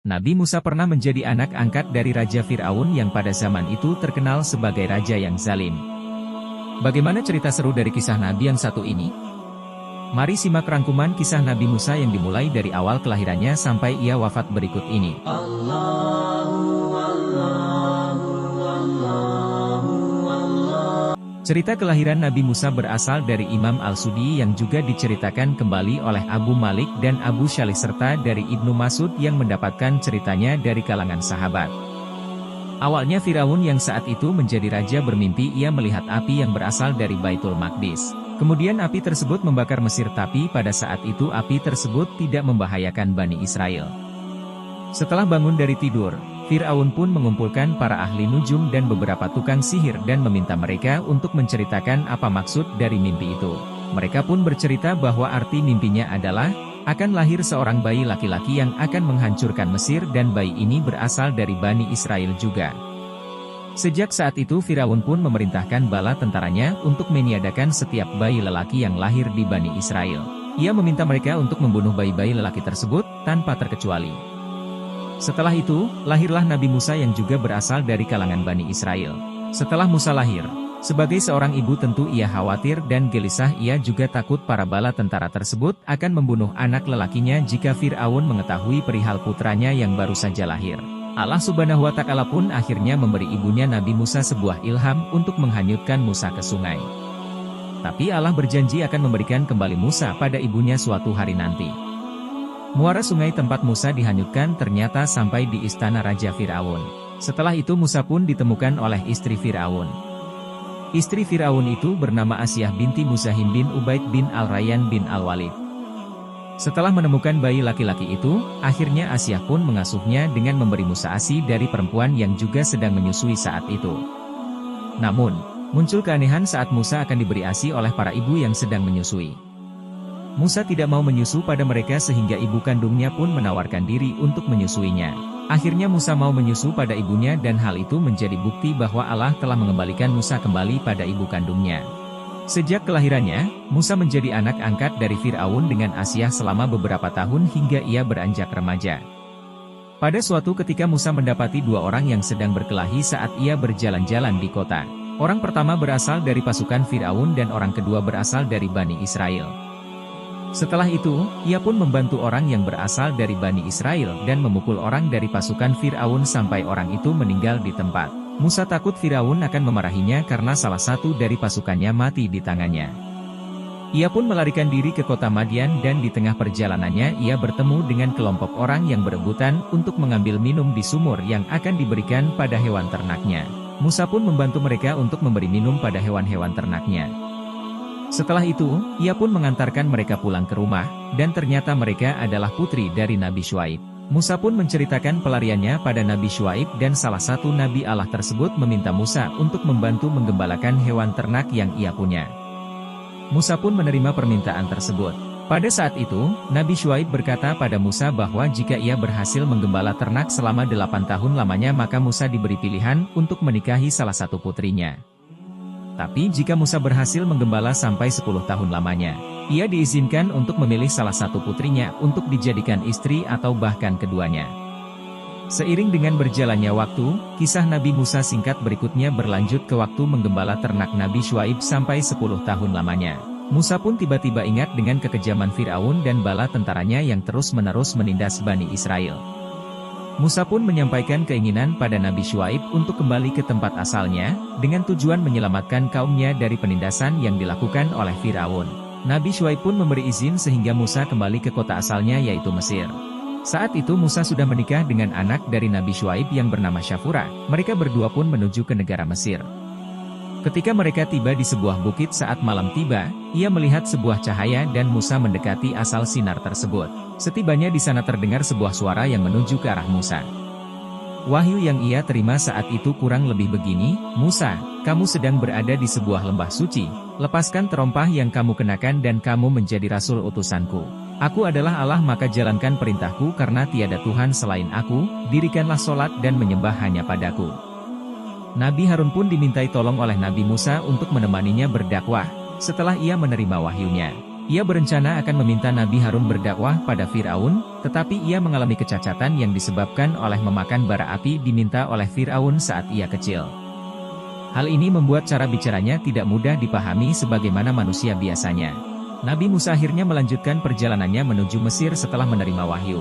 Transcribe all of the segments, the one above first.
Nabi Musa pernah menjadi anak angkat dari Raja Fir'aun yang pada zaman itu terkenal sebagai raja yang zalim. Bagaimana cerita seru dari kisah Nabi yang satu ini? Mari simak rangkuman kisah Nabi Musa yang dimulai dari awal kelahirannya sampai ia wafat berikut ini. Cerita kelahiran Nabi Musa berasal dari Imam Al-Sudi yang juga diceritakan kembali oleh Abu Malik dan Abu Syalih serta dari Ibnu Mas'ud yang mendapatkan ceritanya dari kalangan sahabat. Awalnya Firaun yang saat itu menjadi raja bermimpi ia melihat api yang berasal dari Baitul Maqdis. Kemudian api tersebut membakar Mesir tapi pada saat itu api tersebut tidak membahayakan Bani Israel. Setelah bangun dari tidur, Fir'aun pun mengumpulkan para ahli nujum dan beberapa tukang sihir dan meminta mereka untuk menceritakan apa maksud dari mimpi itu. Mereka pun bercerita bahwa arti mimpinya adalah, akan lahir seorang bayi laki-laki yang akan menghancurkan Mesir dan bayi ini berasal dari Bani Israel juga. Sejak saat itu Fir'aun pun memerintahkan bala tentaranya untuk meniadakan setiap bayi lelaki yang lahir di Bani Israel. Ia meminta mereka untuk membunuh bayi-bayi lelaki tersebut, tanpa terkecuali. Setelah itu, lahirlah Nabi Musa yang juga berasal dari kalangan Bani Israel. Setelah Musa lahir, sebagai seorang ibu tentu ia khawatir dan gelisah ia juga takut para bala tentara tersebut akan membunuh anak lelakinya jika Fir'aun mengetahui perihal putranya yang baru saja lahir. Allah Subhanahu wa Ta'ala pun akhirnya memberi ibunya Nabi Musa sebuah ilham untuk menghanyutkan Musa ke sungai. Tapi Allah berjanji akan memberikan kembali Musa pada ibunya suatu hari nanti. Muara sungai tempat Musa dihanyutkan ternyata sampai di istana Raja Fir'aun. Setelah itu Musa pun ditemukan oleh istri Fir'aun. Istri Fir'aun itu bernama Asyah binti Muzahim bin Ubaid bin Al-Rayyan bin Al-Walid. Setelah menemukan bayi laki-laki itu, akhirnya Asyah pun mengasuhnya dengan memberi Musa ASI dari perempuan yang juga sedang menyusui saat itu. Namun, muncul keanehan saat Musa akan diberi ASI oleh para ibu yang sedang menyusui. Musa tidak mau menyusu pada mereka sehingga ibu kandungnya pun menawarkan diri untuk menyusuinya. Akhirnya Musa mau menyusu pada ibunya dan hal itu menjadi bukti bahwa Allah telah mengembalikan Musa kembali pada ibu kandungnya. Sejak kelahirannya, Musa menjadi anak angkat dari Fir'aun dengan Asyah selama beberapa tahun hingga ia beranjak remaja. Pada suatu ketika Musa mendapati dua orang yang sedang berkelahi saat ia berjalan-jalan di kota. Orang pertama berasal dari pasukan Fir'aun dan orang kedua berasal dari Bani Israel. Setelah itu, ia pun membantu orang yang berasal dari Bani Israel dan memukul orang dari pasukan Fir'aun sampai orang itu meninggal di tempat. Musa takut Fir'aun akan memarahinya karena salah satu dari pasukannya mati di tangannya. Ia pun melarikan diri ke kota Madian dan di tengah perjalanannya ia bertemu dengan kelompok orang yang berebutan untuk mengambil minum di sumur yang akan diberikan pada hewan ternaknya. Musa pun membantu mereka untuk memberi minum pada hewan-hewan ternaknya. Setelah itu, ia pun mengantarkan mereka pulang ke rumah, dan ternyata mereka adalah putri dari Nabi Syuaib. Musa pun menceritakan pelariannya pada Nabi Syuaib dan salah satu Nabi Allah tersebut meminta Musa untuk membantu menggembalakan hewan ternak yang ia punya. Musa pun menerima permintaan tersebut. Pada saat itu, Nabi Syuaib berkata pada Musa bahwa jika ia berhasil menggembala ternak selama 8 tahun lamanya maka Musa diberi pilihan untuk menikahi salah satu putrinya. Tapi jika Musa berhasil menggembala sampai 10 tahun lamanya, ia diizinkan untuk memilih salah satu putrinya untuk dijadikan istri atau bahkan keduanya. Seiring dengan berjalannya waktu, kisah Nabi Musa singkat berikutnya berlanjut ke waktu menggembala ternak Nabi Syuaib sampai 10 tahun lamanya. Musa pun tiba-tiba ingat dengan kekejaman Fir'aun dan bala tentaranya yang terus-menerus menindas Bani Israel. Musa pun menyampaikan keinginan pada Nabi Syuaib untuk kembali ke tempat asalnya, dengan tujuan menyelamatkan kaumnya dari penindasan yang dilakukan oleh Fir'aun. Nabi Syuaib pun memberi izin sehingga Musa kembali ke kota asalnya yaitu Mesir. Saat itu Musa sudah menikah dengan anak dari Nabi Syuaib yang bernama Syafura. Mereka berdua pun menuju ke negara Mesir. Ketika mereka tiba di sebuah bukit saat malam tiba, ia melihat sebuah cahaya dan Musa mendekati asal sinar tersebut. Setibanya di sana terdengar sebuah suara yang menuju ke arah Musa. Wahyu yang ia terima saat itu kurang lebih begini, "Musa, kamu sedang berada di sebuah lembah suci, lepaskan terompah yang kamu kenakan dan kamu menjadi rasul utusanku. Aku adalah Allah maka jalankan perintahku karena tiada Tuhan selain aku, dirikanlah solat dan menyembah hanya padaku." Nabi Harun pun dimintai tolong oleh Nabi Musa untuk menemaninya berdakwah. Setelah ia menerima wahyunya, Ia berencana akan meminta Nabi Harun berdakwah pada Fir'aun, tetapi ia mengalami kecacatan yang disebabkan oleh memakan bara api diminta oleh Fir'aun saat ia kecil. Hal ini membuat cara bicaranya tidak mudah dipahami sebagaimana manusia biasanya. Nabi Musa akhirnya melanjutkan perjalanannya menuju Mesir setelah menerima wahyu.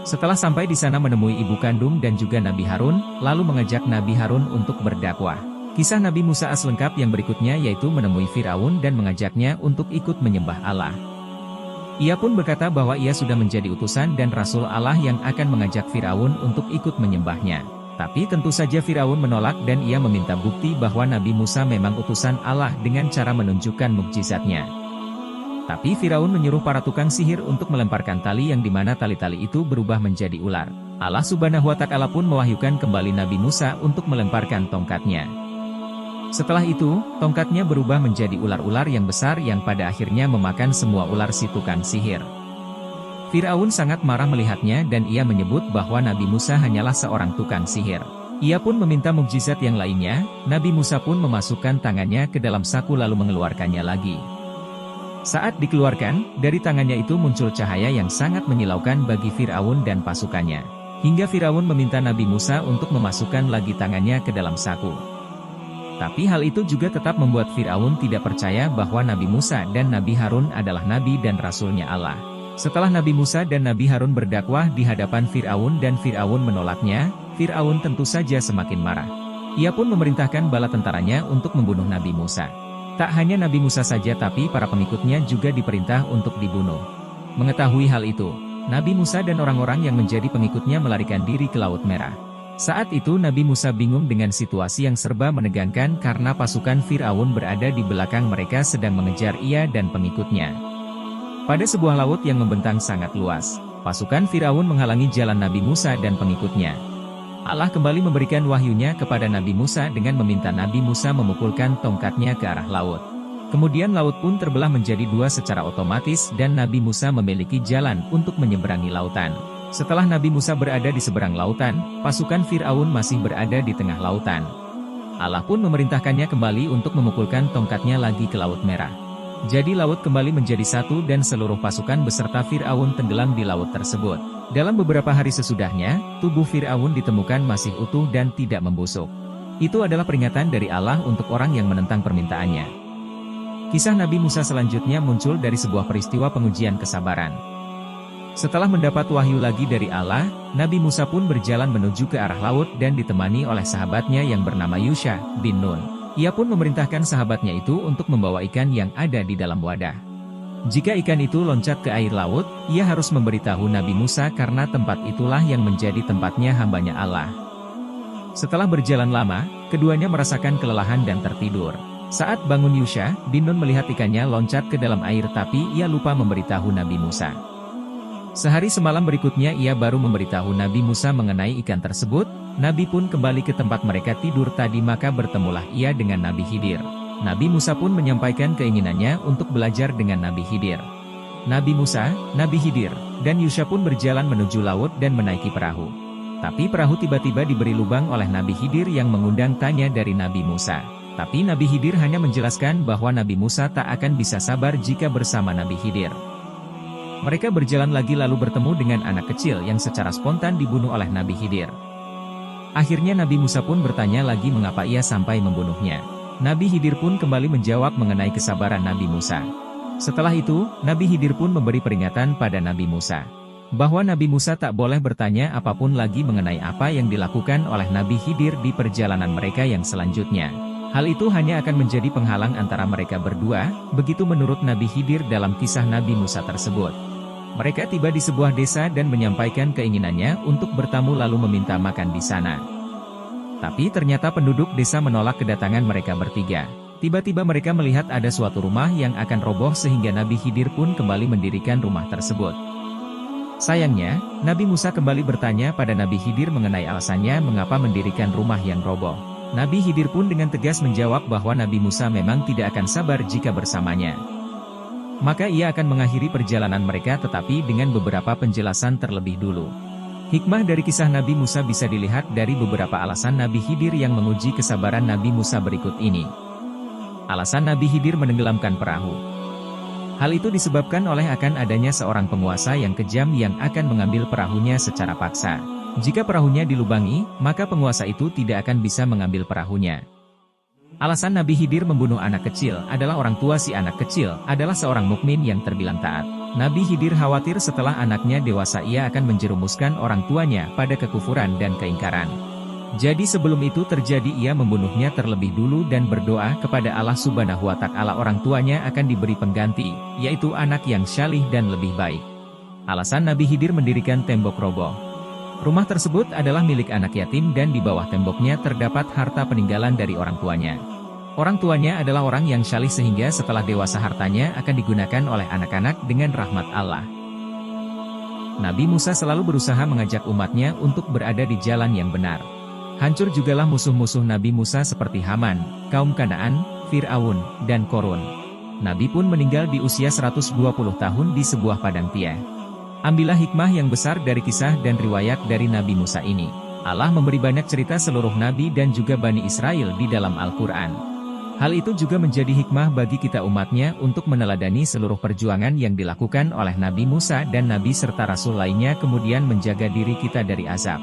Setelah sampai di sana menemui ibu kandung dan juga Nabi Harun, lalu mengajak Nabi Harun untuk berdakwah. Kisah Nabi Musa lengkap yang berikutnya yaitu menemui Fir'aun dan mengajaknya untuk ikut menyembah Allah. Ia pun berkata bahwa ia sudah menjadi utusan dan Rasul Allah yang akan mengajak Fir'aun untuk ikut menyembahnya. Tapi tentu saja Fir'aun menolak dan ia meminta bukti bahwa Nabi Musa memang utusan Allah dengan cara menunjukkan mukjizatnya. Tapi Fir'aun menyuruh para tukang sihir untuk melemparkan tali yang dimana tali-tali itu berubah menjadi ular. Allah Subhanahu wa Ta'ala pun mewahyukan kembali Nabi Musa untuk melemparkan tongkatnya. Setelah itu, tongkatnya berubah menjadi ular-ular yang besar yang pada akhirnya memakan semua ular si tukang sihir. Fir'aun sangat marah melihatnya dan ia menyebut bahwa Nabi Musa hanyalah seorang tukang sihir. Ia pun meminta mukjizat yang lainnya, Nabi Musa pun memasukkan tangannya ke dalam saku lalu mengeluarkannya lagi. Saat dikeluarkan, dari tangannya itu muncul cahaya yang sangat menyilaukan bagi Fir'aun dan pasukannya. Hingga Fir'aun meminta Nabi Musa untuk memasukkan lagi tangannya ke dalam saku. Tapi hal itu juga tetap membuat Fir'aun tidak percaya bahwa Nabi Musa dan Nabi Harun adalah Nabi dan Rasulnya Allah. Setelah Nabi Musa dan Nabi Harun berdakwah di hadapan Fir'aun dan Fir'aun menolaknya, Fir'aun tentu saja semakin marah. Ia pun memerintahkan bala tentaranya untuk membunuh Nabi Musa. Tak hanya Nabi Musa saja tapi para pengikutnya juga diperintah untuk dibunuh. Mengetahui hal itu, Nabi Musa dan orang-orang yang menjadi pengikutnya melarikan diri ke Laut Merah. Saat itu Nabi Musa bingung dengan situasi yang serba menegangkan karena pasukan Fir'aun berada di belakang mereka sedang mengejar ia dan pengikutnya. Pada sebuah laut yang membentang sangat luas, pasukan Fir'aun menghalangi jalan Nabi Musa dan pengikutnya. Allah kembali memberikan wahyunya kepada Nabi Musa dengan meminta Nabi Musa memukulkan tongkatnya ke arah laut. Kemudian laut pun terbelah menjadi dua secara otomatis dan Nabi Musa memiliki jalan untuk menyeberangi lautan. Setelah Nabi Musa berada di seberang lautan, pasukan Fir'aun masih berada di tengah lautan. Allah pun memerintahkannya kembali untuk memukulkan tongkatnya lagi ke Laut Merah. Jadi laut kembali menjadi satu dan seluruh pasukan beserta Fir'aun tenggelam di laut tersebut. Dalam beberapa hari sesudahnya, tubuh Fir'aun ditemukan masih utuh dan tidak membusuk. Itu adalah peringatan dari Allah untuk orang yang menentang permintaannya. Kisah Nabi Musa selanjutnya muncul dari sebuah peristiwa pengujian kesabaran. Setelah mendapat wahyu lagi dari Allah, Nabi Musa pun berjalan menuju ke arah laut dan ditemani oleh sahabatnya yang bernama Yusha bin Nun. Ia pun memerintahkan sahabatnya itu untuk membawa ikan yang ada di dalam wadah. Jika ikan itu loncat ke air laut, ia harus memberitahu Nabi Musa karena tempat itulah yang menjadi tempatnya hambanya Allah. Setelah berjalan lama, keduanya merasakan kelelahan dan tertidur. Saat bangun Yusha bin Nun melihat ikannya loncat ke dalam air tapi ia lupa memberitahu Nabi Musa. Sehari semalam berikutnya ia baru memberitahu Nabi Musa mengenai ikan tersebut. Nabi pun kembali ke tempat mereka tidur tadi maka bertemulah ia dengan Nabi Khidir. Nabi Musa pun menyampaikan keinginannya untuk belajar dengan Nabi Khidir. Nabi Musa, Nabi Khidir, dan Yusha pun berjalan menuju laut dan menaiki perahu. Tapi perahu tiba-tiba diberi lubang oleh Nabi Khidir yang mengundang tanya dari Nabi Musa. Tapi Nabi Khidir hanya menjelaskan bahwa Nabi Musa tak akan bisa sabar jika bersama Nabi Khidir. Mereka berjalan lagi lalu bertemu dengan anak kecil yang secara spontan dibunuh oleh Nabi Khidir. Akhirnya Nabi Musa pun bertanya lagi mengapa ia sampai membunuhnya. Nabi Khidir pun kembali menjawab mengenai kesabaran Nabi Musa. Setelah itu, Nabi Khidir pun memberi peringatan pada Nabi Musa. Bahwa Nabi Musa tak boleh bertanya apapun lagi mengenai apa yang dilakukan oleh Nabi Khidir di perjalanan mereka yang selanjutnya. Hal itu hanya akan menjadi penghalang antara mereka berdua, begitu menurut Nabi Khidir dalam kisah Nabi Musa tersebut. Mereka tiba di sebuah desa dan menyampaikan keinginannya untuk bertamu lalu meminta makan di sana. Tapi ternyata penduduk desa menolak kedatangan mereka bertiga. Tiba-tiba mereka melihat ada suatu rumah yang akan roboh sehingga Nabi Khidir pun kembali mendirikan rumah tersebut. Sayangnya, Nabi Musa kembali bertanya pada Nabi Khidir mengenai alasannya mengapa mendirikan rumah yang roboh. Nabi Khidir pun dengan tegas menjawab bahwa Nabi Musa memang tidak akan sabar jika bersamanya. Maka ia akan mengakhiri perjalanan mereka tetapi dengan beberapa penjelasan terlebih dulu. Hikmah dari kisah Nabi Musa bisa dilihat dari beberapa alasan Nabi Khidir yang menguji kesabaran Nabi Musa berikut ini. Alasan Nabi Khidir menenggelamkan perahu. Hal itu disebabkan oleh akan adanya seorang penguasa yang kejam yang akan mengambil perahunya secara paksa. Jika perahunya dilubangi, maka penguasa itu tidak akan bisa mengambil perahunya. Alasan Nabi Khidir membunuh anak kecil adalah orang tua si anak kecil adalah seorang mukmin yang terbilang taat. Nabi Khidir khawatir setelah anaknya dewasa ia akan menjerumuskan orang tuanya pada kekufuran dan keingkaran. Jadi sebelum itu terjadi ia membunuhnya terlebih dulu dan berdoa kepada Allah Subhanahu wa Ta'ala orang tuanya akan diberi pengganti, yaitu anak yang syalih dan lebih baik. Alasan Nabi Khidir mendirikan tembok roboh. Rumah tersebut adalah milik anak yatim dan di bawah temboknya terdapat harta peninggalan dari orang tuanya. Orang tuanya adalah orang yang syalih sehingga setelah dewasa hartanya akan digunakan oleh anak-anak dengan rahmat Allah. Nabi Musa selalu berusaha mengajak umatnya untuk berada di jalan yang benar. Hancur jugalah musuh-musuh Nabi Musa seperti Haman, kaum Kanaan, Fir'aun, dan Korun. Nabi pun meninggal di usia 120 tahun di sebuah padang tia. Ambillah hikmah yang besar dari kisah dan riwayat dari Nabi Musa ini. Allah memberi banyak cerita seluruh Nabi dan juga Bani Israel di dalam Al-Quran. Hal itu juga menjadi hikmah bagi kita umatnya untuk meneladani seluruh perjuangan yang dilakukan oleh Nabi Musa dan Nabi serta Rasul lainnya kemudian menjaga diri kita dari azab.